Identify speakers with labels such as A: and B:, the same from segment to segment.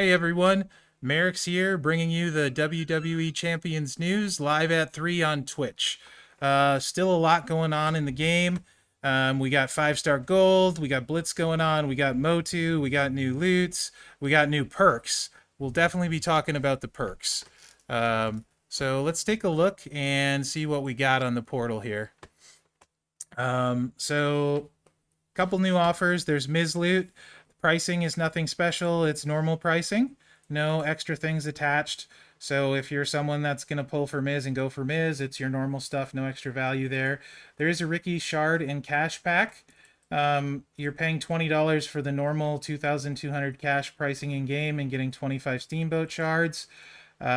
A: Hey everyone, Mherex here, bringing you the WWE Champions news live at 3 on Twitch. Still a lot going on in the game. We got 5-star gold, we got Blitz going on, we got Motu, we got new loots, we got new perks. We'll definitely be talking about the perks. So let's take a look and see what we got on the portal here. So a couple new offers. There's Miz Loot. Pricing is nothing special. It's normal pricing. No extra things attached. So if you're someone that's going to pull for Miz and go for Miz, it's your normal stuff. No extra value there. There is a Ricky Shard and cash pack. You're paying $20 for the normal 2,200 cash pricing in game and getting 25 Steamboat Shards.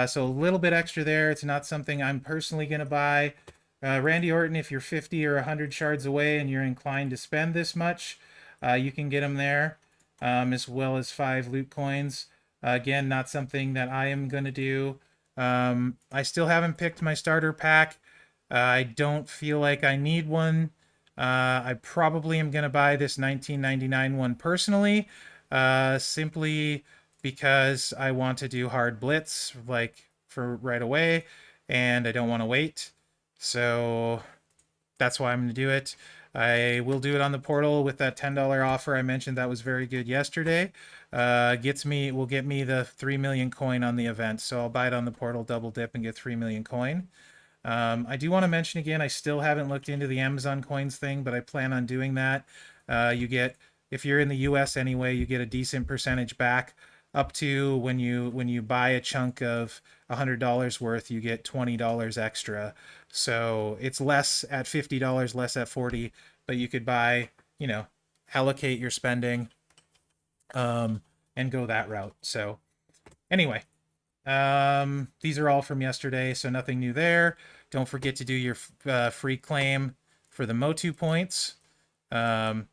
A: So a little bit extra there. It's not something I'm personally going to buy. Randy Orton, if you're 50 or 100 shards away and you're inclined to spend this much, you can get them there, as well as 5 loot coins. Again, not something that I am going to do. I still haven't picked my starter pack. I don't feel like I need one. I probably am going to buy this 1999 one personally, simply because I want to do hard blitz like for right away, and I don't want to wait. So that's why I'm going to do it. I will do it on the portal with that $10 offer I mentioned. That was very good yesterday. Will get me the 3 million coin on the event. So I'll buy it on the portal, double dip, and get 3 million coin. I do want to mention again, I still haven't looked into the Amazon coins thing, but I plan on doing that. You get, if you're in the US anyway, you get a decent percentage back. Up to when you buy a chunk of $100 worth, you get $20 extra. So it's less at $50, less at 40, but you could buy, allocate your spending, and go that route. So anyway, these are all from yesterday, so nothing new there. Don't forget to do your free claim for the Motu points. Gonna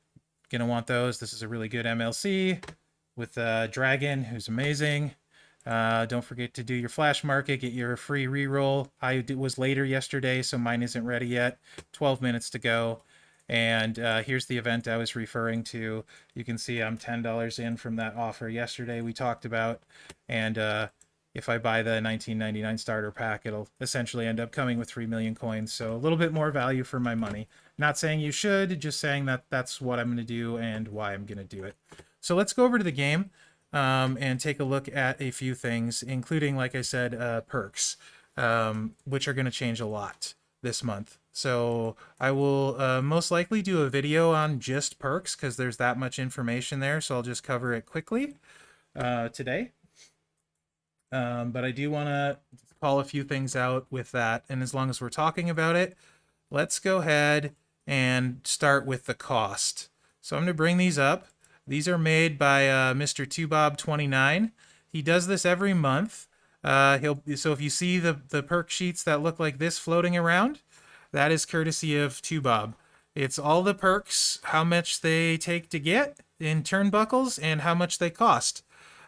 A: want those. This is a really good MLC with Dragon, who's amazing. Don't forget to do your flash market, get your free reroll. I was later yesterday, so mine isn't ready yet. 12 minutes to go. And here's the event I was referring to. You can see I'm $10 in from that offer yesterday we talked about. And if I buy the 1999 starter pack, it'll essentially end up coming with 3 million coins. So a little bit more value for my money. Not saying you should, just saying that that's what I'm going to do and why I'm going to do it. So let's go over to the game and take a look at a few things, including, like I said, perks, which are going to change a lot this month. So I will most likely do a video on just perks because there's that much information there. So I'll just cover it quickly today. But I do want to call a few things out with that. And as long as we're talking about it, let's go ahead and start with the cost. So I'm going to bring these up. These are made by Mr. 2Bob29. He does this every month. So if you see the perk sheets that look like this floating around, that is courtesy of 2Bob. It's all the perks, how much they take to get in turnbuckles, and how much they cost.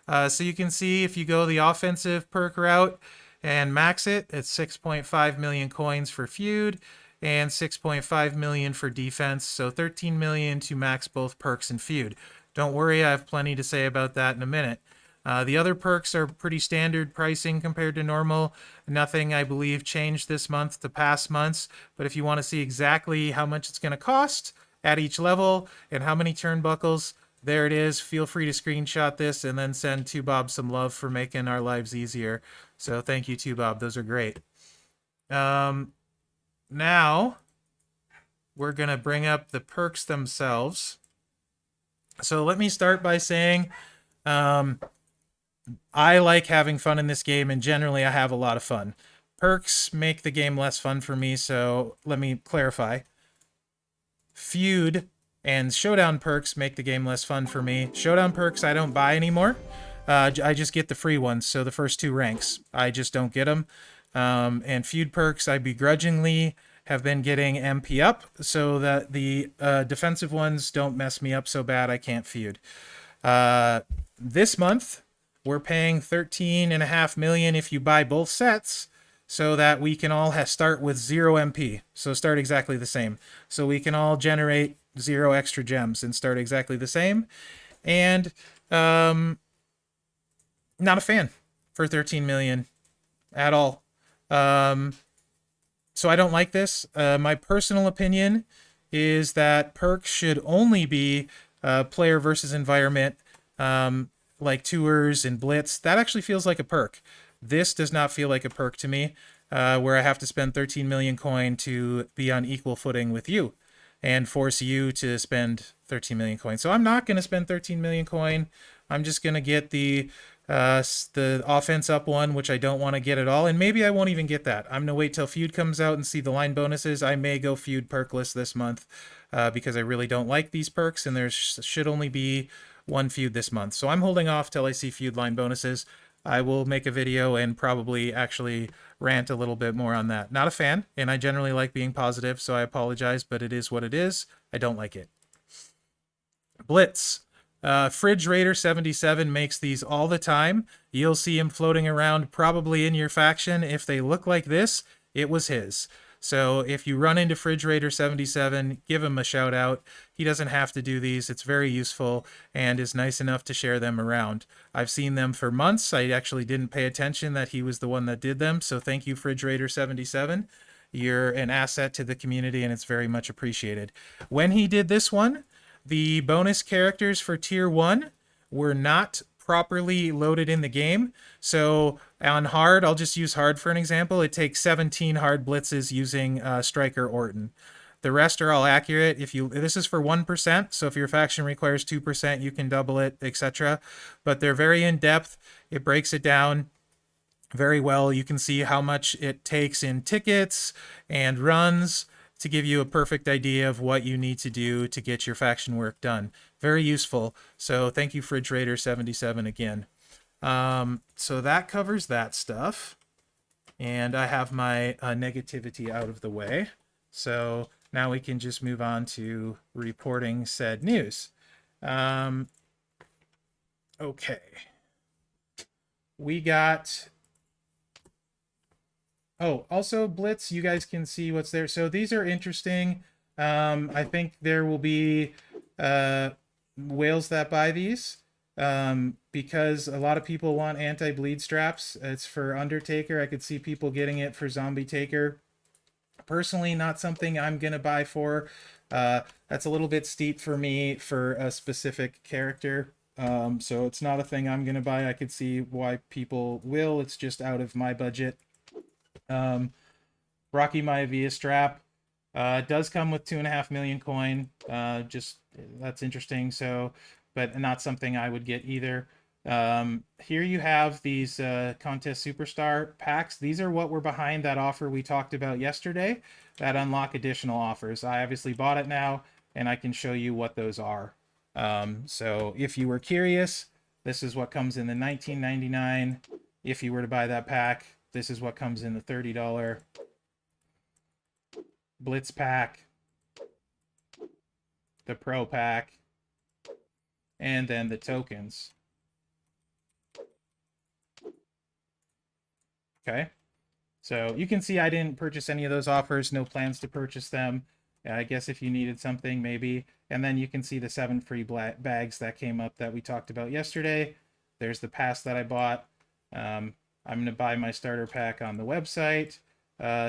A: So you can see if you go the offensive perk route and max it, it's 6.5 million coins for feud and 6.5 million for defense. So 13 million to max both perks and feud. Don't worry, I have plenty to say about that in a minute. The other perks are pretty standard pricing compared to normal. Nothing, I believe, changed this month to past months. But if you want to see exactly how much it's going to cost at each level and how many turnbuckles, there it is. Feel free to screenshot this and then send 2Bob some love for making our lives easier. So thank you, 2Bob. Those are great. Now, we're going to bring up the perks themselves. So let me start by saying I like having fun in this game, and generally I have a lot of fun. Perks make the game less fun for me, so let me clarify. Feud and Showdown perks make the game less fun for me. Showdown perks I don't buy anymore. I just get the free ones, so the first 2 ranks, I just don't get them. And Feud perks I begrudgingly have been getting MP up so that the defensive ones don't mess me up so bad I can't feud. This month, we're paying 13.5 million if you buy both sets, so that we can all start with 0 MP. So start exactly the same. So we can all generate 0 extra gems and start exactly the same. And Not a fan for 13 million at all. Um, so I don't like this. My personal opinion is that perks should only be player versus environment, um, like tours and Blitz. That actually feels like a perk. This does not feel like a perk to me, where I have to spend 13 million coin to be on equal footing with you and force you to spend 13 million coin. So I'm not going to spend 13 million coin. I'm just going to get the offense up one, which I don't want to get at all, and maybe I won't even get that. I'm gonna wait till feud comes out and see the line bonuses. I may go feud perkless this month because I really don't like these perks, and there should only be one feud this month. So I'm holding off till I see feud line bonuses. I will make a video and probably actually rant a little bit more on that. Not a fan, and I generally like being positive, so I apologize, but it is what it is. I don't like it. Blitz. Fridge Raider 77 makes these all the time. You'll see him floating around probably in your faction. If they look like this, it was his. So if you run into Fridge Raider 77, give him a shout out. He doesn't have to do these. It's very useful and is nice enough to share them around. I've seen them for months. I actually didn't pay attention that he was the one that did them. So thank you, Fridge Raider 77. You're an asset to the community and it's very much appreciated. When he did this one, the bonus characters for tier 1 were not properly loaded in the game. So on hard, I'll just use hard for an example. It takes 17 hard blitzes using Striker Orton. The rest are all accurate. This is for 1%, so if your faction requires 2%, you can double it, etc. But they're very in depth. It breaks it down very well. You can see how much it takes in tickets and runs to give you a perfect idea of what you need to do to get your faction work done. Very useful. So thank you, Fridge Raider 77 again. So that covers that stuff. And I have my negativity out of the way. So now we can just move on to reporting said news. Okay. We got... Oh, also Blitz, you guys can see what's there. So these are interesting. I think there will be whales that buy these because a lot of people want anti-bleed straps. It's for Undertaker. I could see people getting it for Zombie Taker. Personally, not something I'm going to buy for. That's a little bit steep for me for a specific character. So it's not a thing I'm going to buy. I could see why people will. It's just out of my budget. Rocky Maivia strap does come with 2.5 million coin. Just that's interesting. So, but not something I would get either. Here you have these contest superstar packs. These are what were behind that offer we talked about yesterday that unlock additional offers. I obviously bought it now, and I can show you what those are. So if you were curious, this is what comes in the $19.99. If you were to buy that pack, this is what comes in the $30 Blitz pack, the Pro pack, and then the tokens. Okay, so you can see I didn't purchase any of those offers, no plans to purchase them. I guess if you needed something, maybe. And then you can see the 7 free bags that came up that we talked about yesterday. There's the pass that I bought. I'm going to buy my starter pack on the website.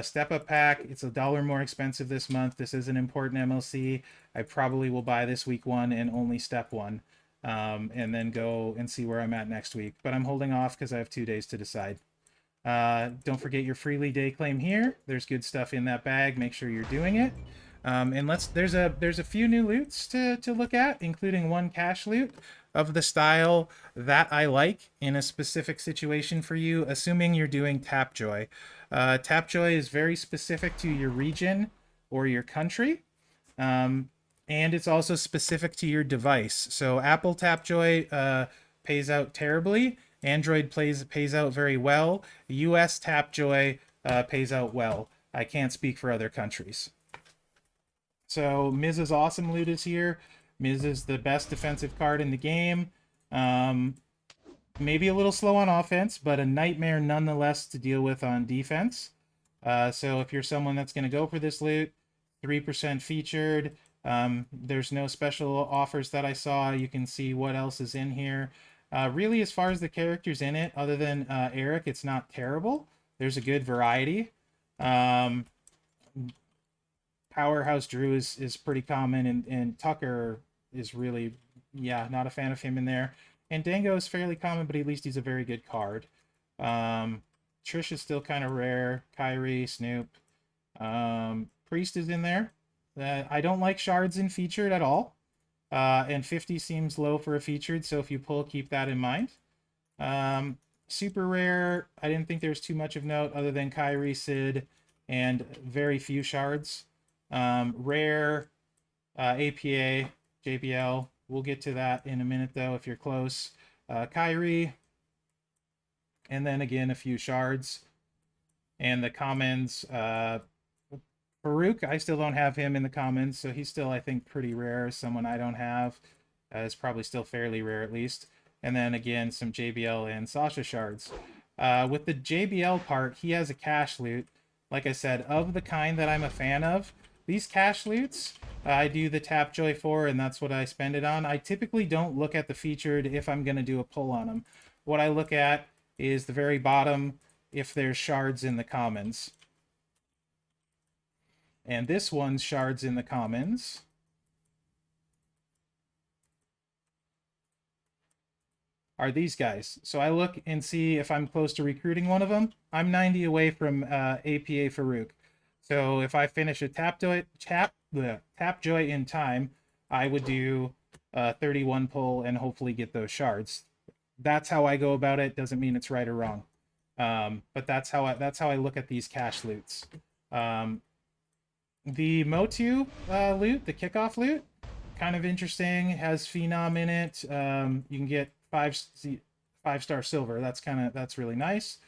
A: Step Up pack, it's $1 more expensive this month. This is an important MLC. I probably will buy this week 1 and only step 1. And then go and see where I'm at next week. But I'm holding off because I have 2 days to decide. Don't forget your freely day claim here. There's good stuff in that bag. Make sure you're doing it. And there's a few new loots to look at, including one cash loot of the style that I like in a specific situation for you, assuming you're doing Tapjoy. Tapjoy is very specific to your region or your country. And it's also specific to your device. So Apple Tapjoy pays out terribly. Android pays out very well. US Tapjoy pays out well. I can't speak for other countries. So Miz's awesome loot is here. Miz is the best defensive card in the game. Maybe a little slow on offense, but a nightmare nonetheless to deal with on defense. So if you're someone that's going to go for this loot, 3% featured. There's no special offers that I saw. You can see what else is in here. Really, as far as the characters in it, other than Eric, it's not terrible. There's a good variety. Um, Powerhouse Drew is pretty common, and Tucker is really, yeah, not a fan of him in there. And Dango is fairly common, but at least he's a very good card. Trish is still kind of rare. Kyrie, Snoop. Priest is in there. I don't like shards in featured at all. And 50 seems low for a featured, so if you pull, keep that in mind. Super rare, I didn't think there was too much of note other than Kyrie, Sid, and very few shards. Rare, APA, JBL. We'll get to that in a minute, though, if you're close. Kyrie, and then again, a few shards. And the commons, Farouk, I still don't have him in the commons, so he's still, I think, pretty rare. Someone I don't have is probably still fairly rare, at least. And then again, some JBL and Sasha shards. With the JBL part, he has a cash loot. Like I said, of the kind that I'm a fan of, these cash loots, I do the Tapjoy for, and that's what I spend it on. I typically don't look at the featured if I'm going to do a pull on them. What I look at is the very bottom, if there's shards in the commons. And this one's shards in the commons. Are these guys. So I look and see if I'm close to recruiting one of them. I'm 90 away from APA Farouk. So if I finish a Tapjoy in time, I would do 31 pull and hopefully get those shards. That's how I go about it. Doesn't mean it's right or wrong. But that's how I look at these cash loots. The Motu loot, the kickoff loot, kind of interesting. Has Phenom in it. You can get 5-star silver. That's really nice.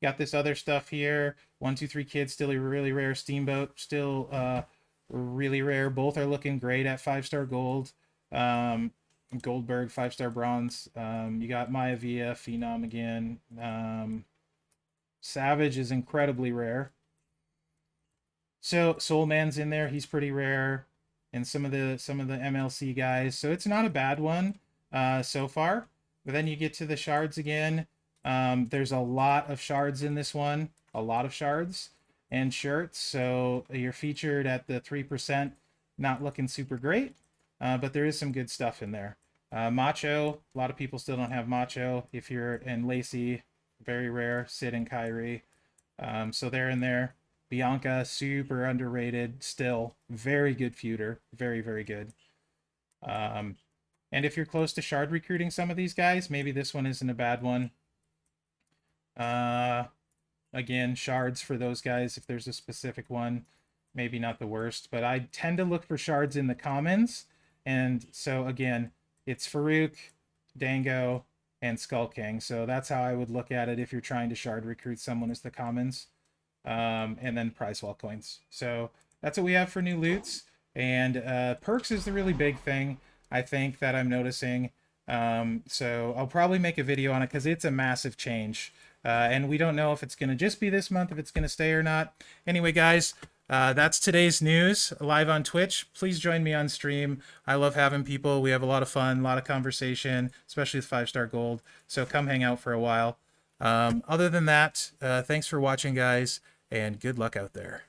A: Got this other stuff here. 123 Kids, still a really rare. Steamboat, still really rare. Both are looking great at 5-star gold. Goldberg, 5-star bronze. You got Maya Via, Phenom again. Savage is incredibly rare. So Soul Man's in there. He's pretty rare, and some of the MLC guys. So it's not a bad one so far. But then you get to the shards again. There's a lot of shards in this one. A lot of shards and shirts. So you're featured at the 3%. Not looking super great, but there is some good stuff in there. Macho. A lot of people still don't have Macho. If you're in Lacey, very rare. Sid and Kyrie. So they're in there. Bianca, super underrated still. Very good feuder. Very, very good. And if you're close to shard recruiting some of these guys, maybe this one isn't a bad one. Again, shards for those guys, if there's a specific one, maybe not the worst. But I tend to look for shards in the commons. And so, again, it's Farouk, Dango, and Skull King. So that's how I would look at it if you're trying to shard recruit someone as the commons. And then prize wall coins. So that's what we have for new loots. And perks is the really big thing, I think, that I'm noticing. So I'll probably make a video on it because it's a massive change. And we don't know if it's going to just be this month, if it's going to stay or not. Anyway, guys, that's today's news live on Twitch. Please join me on stream. I love having people. We have a lot of fun, a lot of conversation, especially with 5-star gold. So come hang out for a while. Other than that, thanks for watching, guys, and good luck out there.